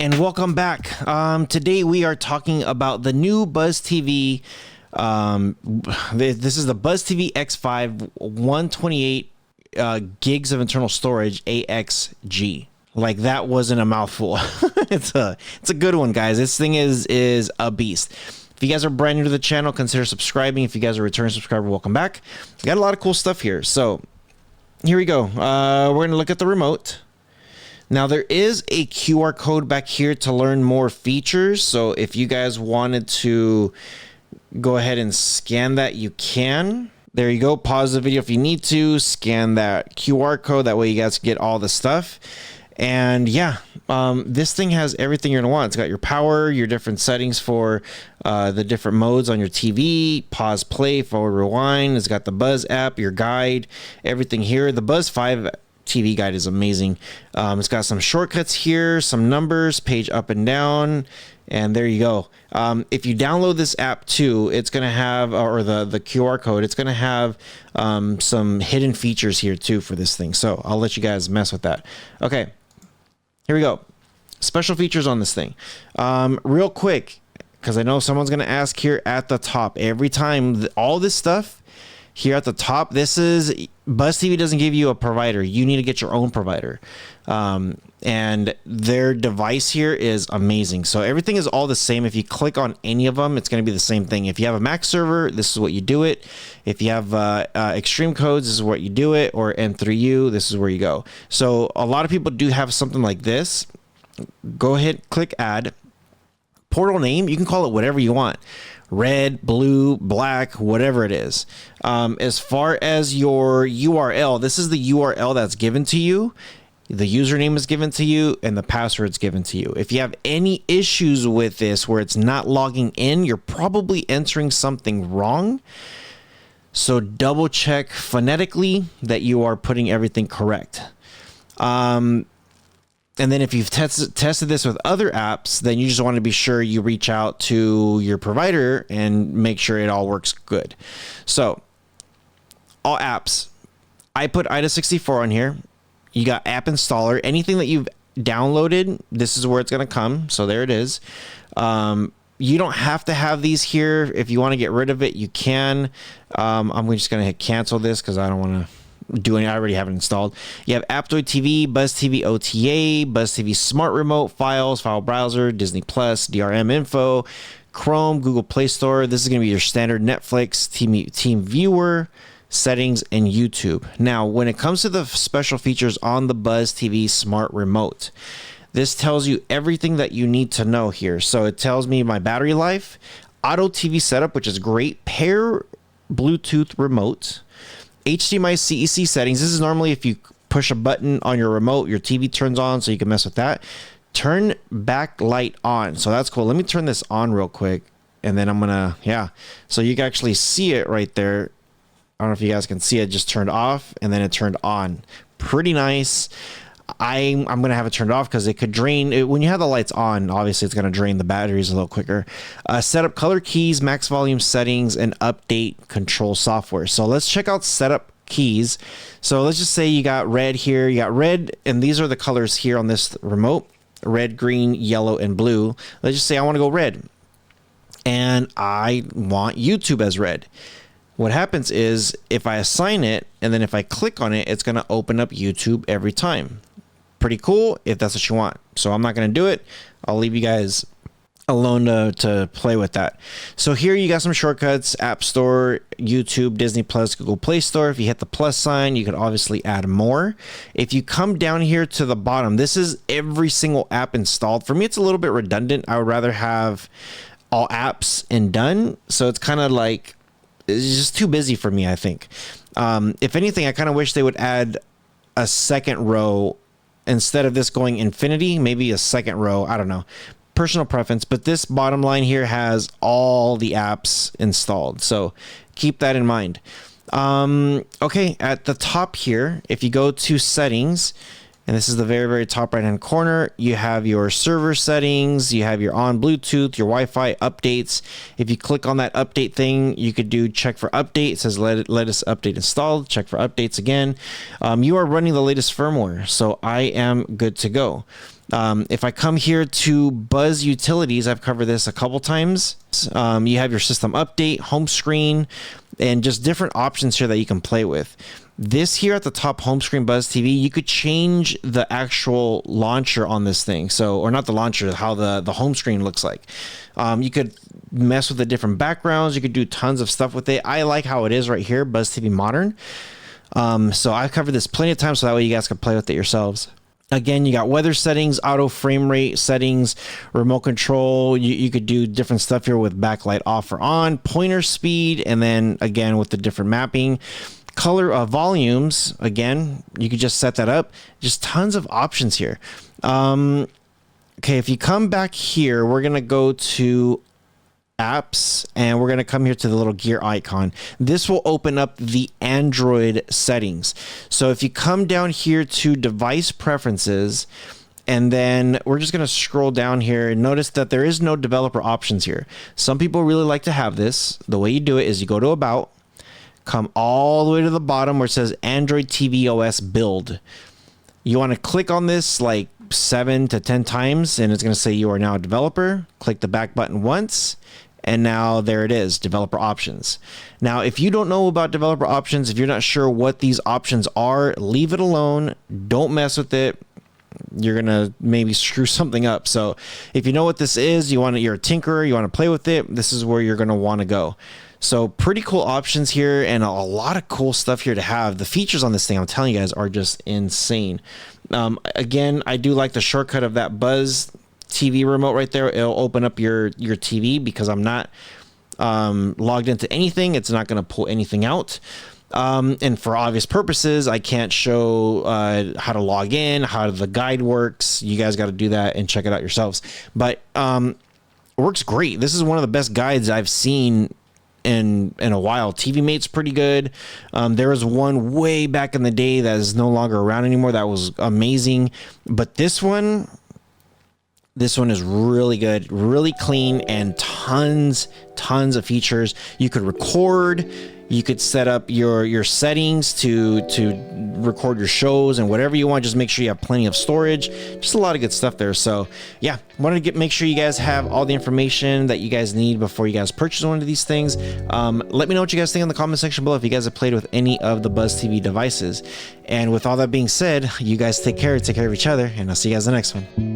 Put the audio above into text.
And welcome back. Today we are talking about the new BuzzTV. This is the BuzzTV X5 128 gigs of internal storage AXG. Like, that wasn't a mouthful. It's a good one, guys. This thing is a beast. If you guys are brand new to the channel, consider subscribing. If you guys are a return subscriber, welcome back. We got a lot of cool stuff here. So here we go. We're going to look at the remote. Now, there is a QR code back here to learn more features. So if you guys wanted to go ahead and scan that, you can. There you go. Pause the video if you need to. Scan that QR code. That way you guys get all the stuff. And yeah, this thing has everything you're going to want. It's got your power, your different settings for the different modes on your TV, pause, play, forward, rewind. It's got the Buzz app, your guide, everything here. The Buzz 5 TV guide is amazing. It's got some shortcuts here, some numbers, page up and down, and there you go. If you download this app too, it's going to have, or the QR code, it's going to have some hidden features here too for this thing. So I'll let you guys mess with that. Okay, here we go. Special features on this thing. Real quick, because I know someone's going to ask here at the top. Every time, all this stuff here at the top, this is BuzzTV doesn't give you a provider. You need to get your own provider. And their device here is amazing. So everything is all the same. If you click on any of them, it's going to be the same thing. If you have a Mac server, this is what you do it. If you have extreme codes, this is what you do it. Or N3U, this is where you go. So a lot of people do have something like this. Go ahead, click add. Portal name, you can call it whatever you want. Red, blue, black, whatever it is. As far as your URL, this is the URL that's given to you. The username is given to you and the password's given to you. If you have any issues with this where it's not logging in, you're probably entering something wrong. So double check phonetically that you are putting everything correct. And then if you've tested this with other apps, then you just want to be sure you reach out to your provider and make sure it all works good. So all apps, I put IDA64 on here. You got app installer, anything that you've downloaded, this is where it's going to come. So there it is. You don't have to have these here. If you want to get rid of it, you can. I'm just going to hit cancel this because I don't want to do any. I already have it installed. You have Android TV, BuzzTV OTA, BuzzTV Smart Remote, Files, File Browser, Disney Plus, DRM Info, Chrome, Google Play Store. This is going to be your standard Netflix, Team Viewer, settings, and YouTube. Now, when it comes to the special features on the BuzzTV Smart Remote, this tells you everything that you need to know here. So it tells me my battery life, auto TV setup, which is great, pair Bluetooth remote, HDMI CEC settings. This is normally if you push a button on your remote, your TV turns on, so you can mess with that. Turn backlight on. So that's cool. Let me turn this on real quick. And then I'm going to, yeah. So you can actually see it right there. I don't know if you guys can see it just turned off and then it turned on. Pretty nice. I'm going to have it turned off because it could drain. When you have the lights on, obviously it's going to drain the batteries a little quicker. Setup color keys, max volume settings, and update control software. So let's check out setup keys. So let's just say you got red here. You got red, and these are the colors here on this remote. Red, green, yellow, and blue. Let's just say I want to go red. And I want YouTube as red. What happens is if I assign it, and then if I click on it, it's going to open up YouTube every time. Pretty cool if that's what you want. So I'm not going to do it. I'll leave you guys alone to play with that. So here you got some shortcuts: App Store, YouTube, Disney Plus, Google Play Store. If you hit the plus sign, you can obviously add more. If you come down here to the bottom, this is every single app installed. For me, it's a little bit redundant. I would rather have all apps and done. So it's kind of like, it's just too busy for me, I think. If anything, I kind of wish they would add a second row. Instead of this going infinity, maybe a second row. I don't know. Personal preference. But this bottom line here has all the apps installed. So keep that in mind. Okay, at the top here, if you go to settings, and this is the very, very top right hand corner, you have your server settings, you have your on Bluetooth, your Wi-Fi updates. If you click on that update thing, you could do check for update. It says latest update installed, check for updates again. You are running the latest firmware, so I am good to go. If I come here to Buzz Utilities, I've covered this a couple times. You have your system update, home screen, and just different options here that you can play with. This here at the top, home screen Buzz TV, you could change the actual launcher on this thing. So, or not the launcher, how the home screen looks like. You could mess with the different backgrounds. You could do tons of stuff with it. I like how it is right here, Buzz TV Modern. So I've covered this plenty of times, so that way you guys can play with it yourselves. Again, you got weather settings, auto frame rate settings, remote control. You could do different stuff here with backlight off or on, pointer speed, and then again with the different mapping. Color volumes, again, you could just set that up. Just tons of options here. Okay, if you come back here, we're going to go to apps, and we're going to come here to the little gear icon. This will open up the Android settings. So if you come down here to device preferences, and then we're just going to scroll down here and notice that there is no developer options here. Some people really like to have this. The way you do it is you go to About, come all the way to the bottom where it says Android TV OS build. You want to click on this like 7 to 10 times, and it's going to say you are now a developer. Click the back button once, and now there it is, developer options. Now, if you don't know about developer options, if you're not sure what these options are, leave it alone. Don't mess with it. You're going to maybe screw something up. So if you know what this is, you're a tinkerer, you want to play with it, this is where you're going to want to go. So pretty cool options here, and a lot of cool stuff here to have. The features on this thing, I'm telling you guys, are just insane. Again, I do like the shortcut of that Buzz TV remote right there. It'll open up your TV because I'm not logged into anything. It's not going to pull anything out. And for obvious purposes, I can't show how to log in, how the guide works. You guys got to do that and check it out yourselves. But it works great. This is one of the best guides I've seen in a while. TV Mate's pretty good. There was one way back in the day that is no longer around anymore that was amazing, but this one is really good, really clean, and tons of features. You could record, you could set up your settings to record your shows and whatever you want. Just make sure you have plenty of storage. Just a lot of good stuff there. So yeah, wanted to make sure you guys have all the information that you guys need before you guys purchase one of these things. Let me know what you guys think in the comment section below if you guys have played with any of the Buzz TV devices. And with all that being said, you guys take care of each other, and I'll see you guys in the next one.